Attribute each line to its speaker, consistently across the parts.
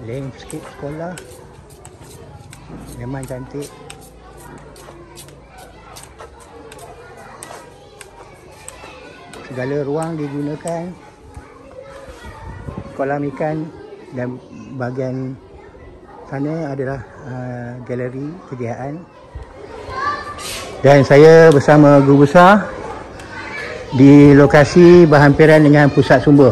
Speaker 1: Landscape sekolah memang cantik. Segala ruang digunakan. Kolam ikan dan bahagian sana adalah galeri kejayaan. Dan saya bersama guru besar di lokasi berhampiran dengan pusat sumber.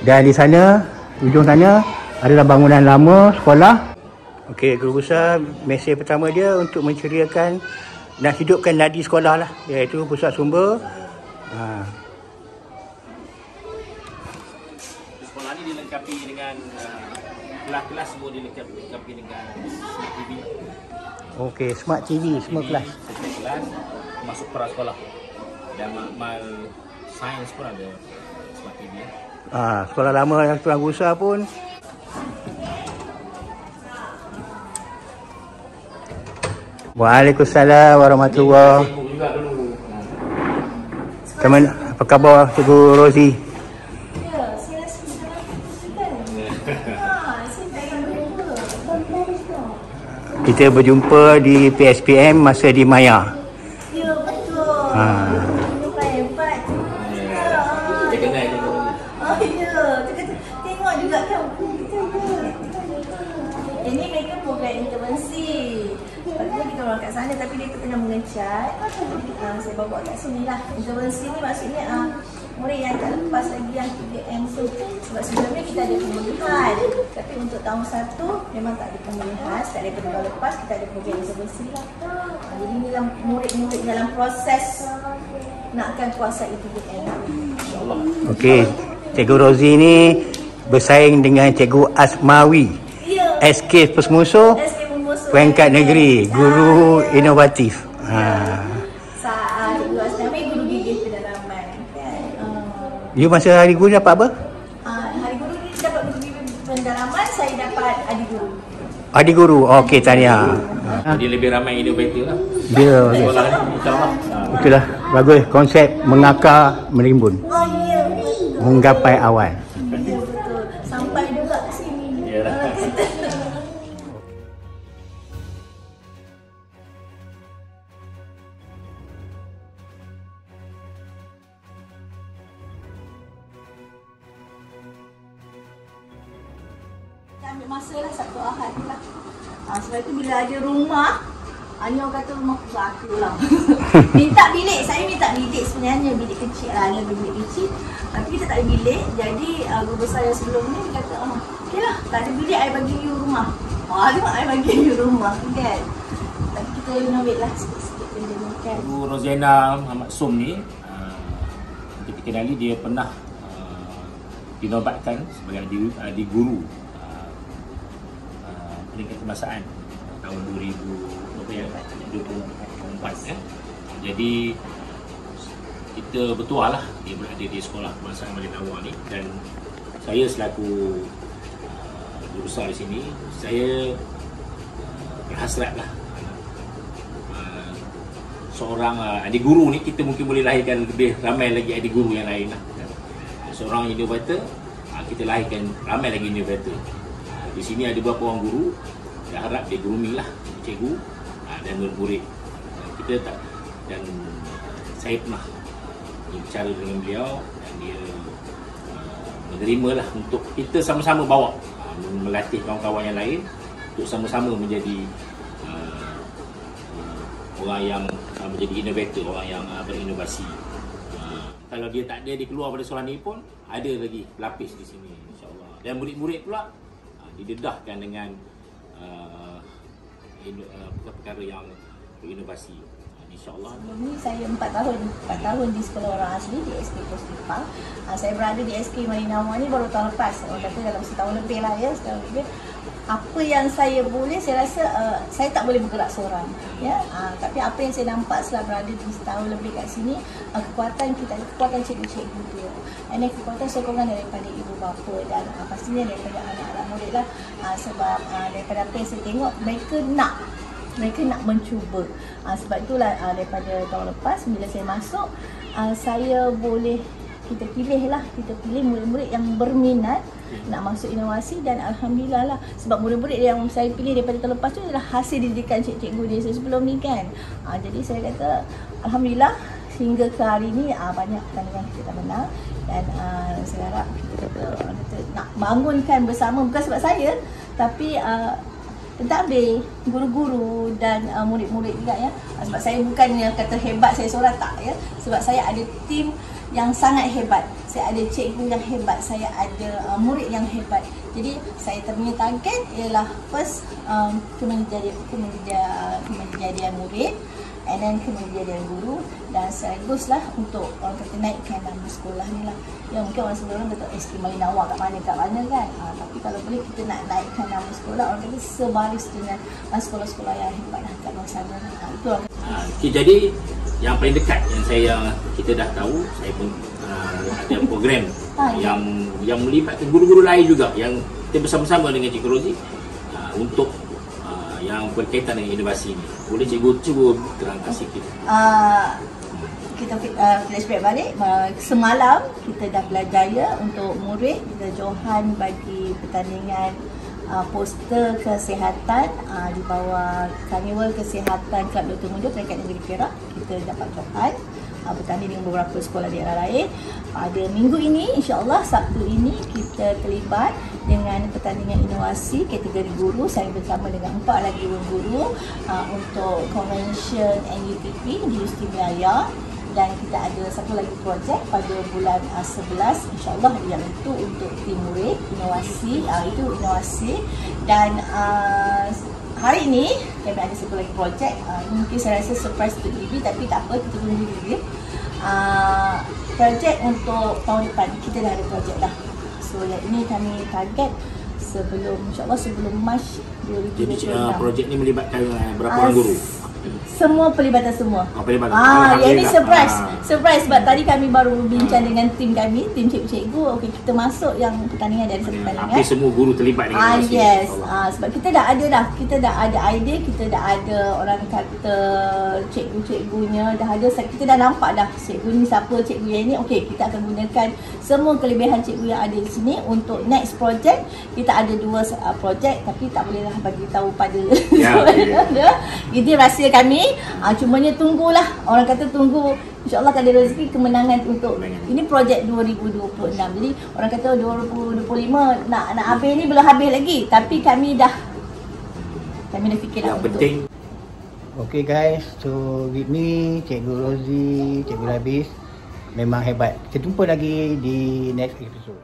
Speaker 1: Dan di sana, ujung sana adalah bangunan lama sekolah. Okey, guru besar mesej pertama dia untuk menceriakan dan hidupkan nadi sekolah lah, iaitu pusat sumber.
Speaker 2: Sekolah ni dilengkapi dengan kelas-kelas semua dilengkapi dengan smart TV.
Speaker 1: Okey, smart TV semua kelas.
Speaker 2: Setiap kelas masuk prasekolah. Dan makmal sains pun ada smart TV.
Speaker 1: Sekolah lama yang Tuan Guru Besar pun. Waalaikumsalam warahmatullahi wabarakatuh. Macam mana? Apa khabar Cikgu Rozi?
Speaker 3: Ya, saya
Speaker 1: Kita berjumpa di PSPM masa di Maya.
Speaker 3: Ya, betul. Jumpa hebat.
Speaker 2: Dia kenal dia.
Speaker 3: Oh ya, tengok juga kan. Ini mereka program intervensi. Padahal kita orang kat sana tapi dia tengah mengecat. Saya bawa kat sini lah. Intervensi ni maksudnya murid yang tak lepas lagi yang 3M tu. Sebab sebelumnya kita ada pemulihan. Tapi untuk tahun 1 memang tak ada pemulihan. Tak ada tahun lepas kita ada program intervensi lah. Jadi inilah murid-murid dalam proses nakkan kuasai 3M. InsyaAllah.
Speaker 1: Okey, Cikgu Rozi ni bersaing dengan Cikgu Asmawi.
Speaker 3: Ya.
Speaker 1: SK Pesmusuh. Peringkat negeri, guru inovatif.
Speaker 3: Cikgu Asmawi guru gigih pedalaman kan.
Speaker 1: You masa hari guru dapat apa?
Speaker 3: Hari guru ni dapat guru gigih pedalaman, saya dapat adik guru.
Speaker 1: Adik guru. Okey, tahniah.
Speaker 2: Dia lebih ramai inovator lah.
Speaker 1: Dia
Speaker 2: Sekolah ni insyaAllah.
Speaker 1: itulah bagus konsep mengakar merimbun.
Speaker 3: Oh ya,
Speaker 1: Menggapai awal.
Speaker 3: betul. Sampai juga ke sini.
Speaker 2: Yalah.
Speaker 3: Ambil masa lah Sabtu Ahad ni lah. Sebab itu bila ada rumah, ni orang kata rumah aku lah. Minta bilik, saya minta bilik sebenarnya bilik kecil lah, ni bilik kecil. Tapi kita tak ada bilik, jadi guru besar yang sebelum ni dia kata, okey lah, tak ada bilik, I bagi you rumah. Alamak, I bagi you rumah kan. Tapi kita renovate lah sikit-sikit benda ni kan.
Speaker 2: Ibu Roziana Muhammad Som ni kita kenali dia pernah dinobatkan sebagai adik guru peringkat kebangsaan tahun 2024 ya. Jadi kita bertuah lah dia berada di sekolah kebangsaan Madin Awal ni, dan saya selaku guru besar di sini, saya berhasrat lah seorang adik guru ni kita mungkin boleh lahirkan lebih ramai lagi adik guru yang lain lah. Seorang inovator, kita lahirkan ramai lagi inovator. Di sini ada beberapa orang guru, saya harap dia grooming lah cikgu dan murid-murid. Kita tak, dan saya pernah berbicara dengan beliau dan dia menerima lah untuk kita sama-sama bawa melatih kawan-kawan yang lain untuk sama-sama menjadi orang yang menjadi inovator, orang yang berinovasi. Kalau dia tak ada, dia keluar pada sekolah ni pun ada lagi lapis di sini insya-Allah. Dan murid-murid pula didedahkan dengan perkara-perkara yang berinovasi insya-Allah.
Speaker 3: Ini saya 4 tahun di sekolah orang asli di SK Postipang. Saya berada di SK Marinawa ni baru tahun lepas. Orang kata dalam setahun lebih lah ya, setahun lebih. Apa yang saya boleh, saya rasa saya tak boleh bergerak seorang ya. Tapi apa yang saya nampak setelah berada di setahun lebih kat sini, kekuatan kita, kekuatan cikgu-cikgu dia, dan kekuatan sokongan daripada ibu bapa dan pastinya daripada anak-anak murid lah. Sebab daripada apa yang saya tengok, mereka nak mencuba. Sebab itulah daripada tahun lepas bila saya masuk, saya boleh kita pilih murid-murid yang berminat nak masuk inovasi, dan alhamdulillah lah, sebab murid-murid yang saya pilih daripada tahun lepas tu adalah hasil didikan cikgu dia sebelum ni kan. Jadi saya kata alhamdulillah hingga ke hari ni banyak pertandingan kita menang, dan saya harap kita nak bangunkan bersama, bukan sebab saya tapi pentadbir, guru-guru dan murid-murid juga ya. Sebab saya bukannya kata hebat saya seorang, tak ya. Sebab saya ada tim yang sangat hebat. Saya ada cikgu yang hebat, saya ada murid yang hebat. Jadi saya punya target ialah first kemenjadian murid, and then kemenjadian guru, dan sekaligus lah untuk orang kata naikkan nama sekolah ni lah. Ya mungkin orang sebelum kata SK Malinawa kat mana kan. Tapi kalau boleh kita nak naikkan nama sekolah, orang kata sebaris dengan sekolah-sekolah yang hebat lah kat luar sana. Itu orang kata.
Speaker 2: Okay, jadi yang paling dekat yang kita dah tahu, saya pun ada program yang melibatkan guru-guru lain juga, yang kita bersama-sama dengan Cikgu Rozi untuk yang berkaitan dengan inovasi ini. Boleh cikgu cuba terangkan sikit?
Speaker 3: Kita flashback balik. Semalam kita dah belajar untuk murid, kita johan bagi pertandingan poster kesihatan di bawah Karnival Kesihatan Kelab Dr. Muda Peringkat Negeri Perak. Kita dapat johan bertanding dengan beberapa sekolah daerah lain. Pada minggu ini, insya-Allah Sabtu ini kita terlibat dengan pertandingan inovasi kategori guru. Saya bersama dengan 4 lagi guru untuk Convention NUTP di Istimewa, dan kita ada satu lagi projek pada bulan 11 insya-Allah, yang itu untuk tim murid inovasi. Itu inovasi, dan hari ini kami ada satu lagi projek. Mungkin saya rasa surprise untuk TV, tapi tak apa, kita tunggu dulu. Projek untuk tahun depan kita dah ada projek dah. So yang ini kami target sebelum insya-Allah sebelum Mac 2026.
Speaker 2: Jadi projek ni melibatkan berapa orang guru?
Speaker 3: Semua pelibatan semua.
Speaker 2: Yang
Speaker 3: ini surprise sebab tadi kami baru bincang dengan tim kami, tim cikgu-cikgu. Okey, kita masuk yang pertandingan dari satu pertandingan.
Speaker 2: Hampir semua guru terlibat dengan inovasi.
Speaker 3: Yes. Sebab kita dah ada idea, kita dah ada orang kata cikgu-cikgunya dah ada. Kita dah nampak dah cikgu ni siapa, cikgu yang ni. Okey, kita akan gunakan semua kelebihan cikgu yang ada di sini untuk next project. Kita ada 2 project, tapi tak bolehlah bagi tahu pada Ini rahsia kami. Cumanya tunggulah, orang kata tunggu, insya-Allah ada rezeki kemenangan untuk ini projek 2026. Jadi orang kata 2025 nak habis ni, belum habis lagi, tapi kami dah fikir
Speaker 2: yang penting.
Speaker 1: Okay guys, so week ni Cikgu Rozi, Cikgu Labis memang hebat. Kita jumpa lagi di next episode.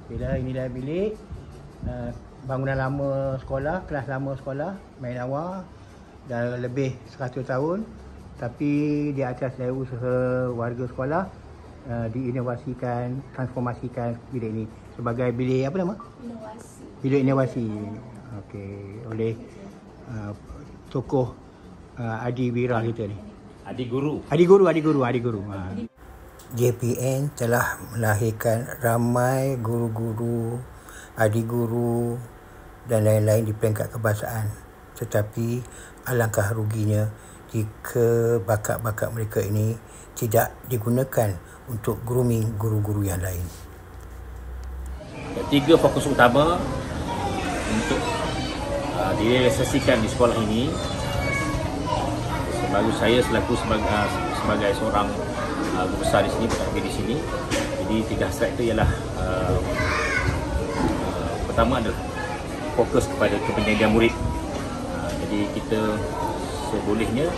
Speaker 1: Bila inilah bilik bangunan lama sekolah, kelas lama sekolah Malinawa, dah lebih 100 tahun, tapi di atas dari usaha warga sekolah diinovasikan, transformasikan bilik ini sebagai bilik apa nama?
Speaker 3: Inovasi.
Speaker 1: Bilik inovasi. Okey, oleh tokoh Adi Wira kita ni.
Speaker 2: Adi guru.
Speaker 1: JPN telah melahirkan ramai guru-guru, adik guru dan lain-lain di peringkat kebangsaan. Tetapi alangkah ruginya jika bakat-bakat mereka ini tidak digunakan untuk grooming guru-guru yang lain.
Speaker 2: 3 fokus utama untuk direalisasikan di sekolah ini. Bagi saya selaku sebagai seorang guru besar di sini, pentadbir di sini. Jadi 3 hasrat itu ialah pertama adalah fokus kepada kepentingan murid. Jadi kita sebolehnya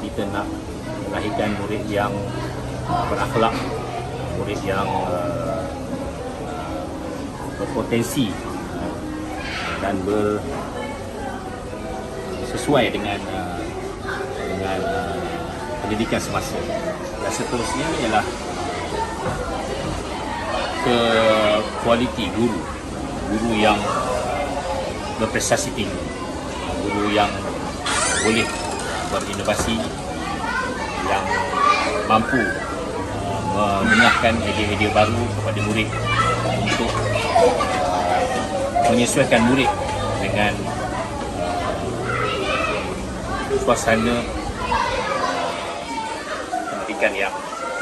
Speaker 2: kita nak melahirkan murid yang berakhlak, murid yang berpotensi dan sesuai dengan pendidikan semasa. Dan seterusnya ialah ke kualiti guru yang berprestasi tinggi, guru yang boleh berinovasi, yang mampu mendengarkan idea-idea baru kepada murid untuk menyesuaikan murid dengan suasana pendidikan yang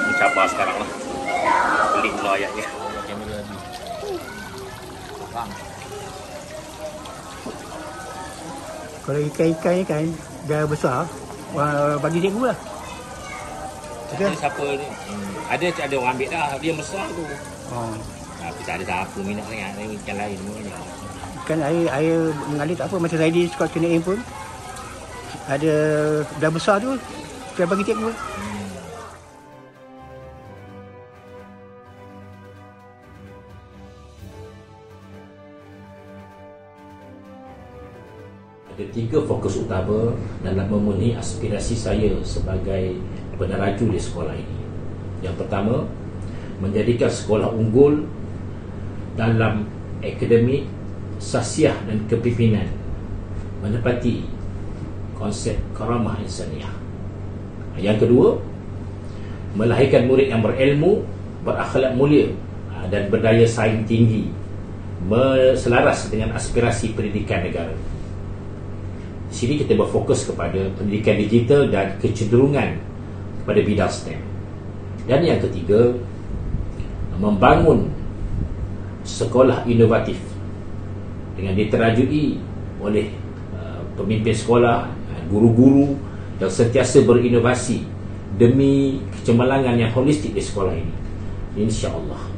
Speaker 2: mencabar sekarang lah. Pelik pula ayatnya. Kamera ni.
Speaker 1: Kalau ikan-ikan ni kan dah besar, bagi cikgu lah.
Speaker 2: Ada siapa ni? Ada orang ambil dah, dia besar tu.
Speaker 1: Oh.
Speaker 2: Tapi tak ada siapa minat sangat, ikan lain semuanya.
Speaker 1: Kan air mengalir tak apa, macam saya di sekolah kena aim pun ada dah besar tu saya bagi cikgu.
Speaker 2: Ada 3 fokus utama dalam memenuhi aspirasi saya sebagai peneraju di sekolah ini. Yang pertama, menjadikan sekolah unggul dalam akademik, sasiah dan kepimpinan, menepati konsep karamah insaniah. Yang kedua, melahirkan murid yang berilmu, berakhlak mulia dan berdaya saing tinggi, selaras dengan aspirasi pendidikan negara. Di sini kita berfokus kepada pendidikan digital dan kecenderungan kepada bidang STEM. Dan yang ketiga, membangun sekolah inovatif dengan diterajui oleh pemimpin sekolah, guru-guru yang sentiasa berinovasi demi kecemerlangan yang holistik di sekolah ini, insya-Allah.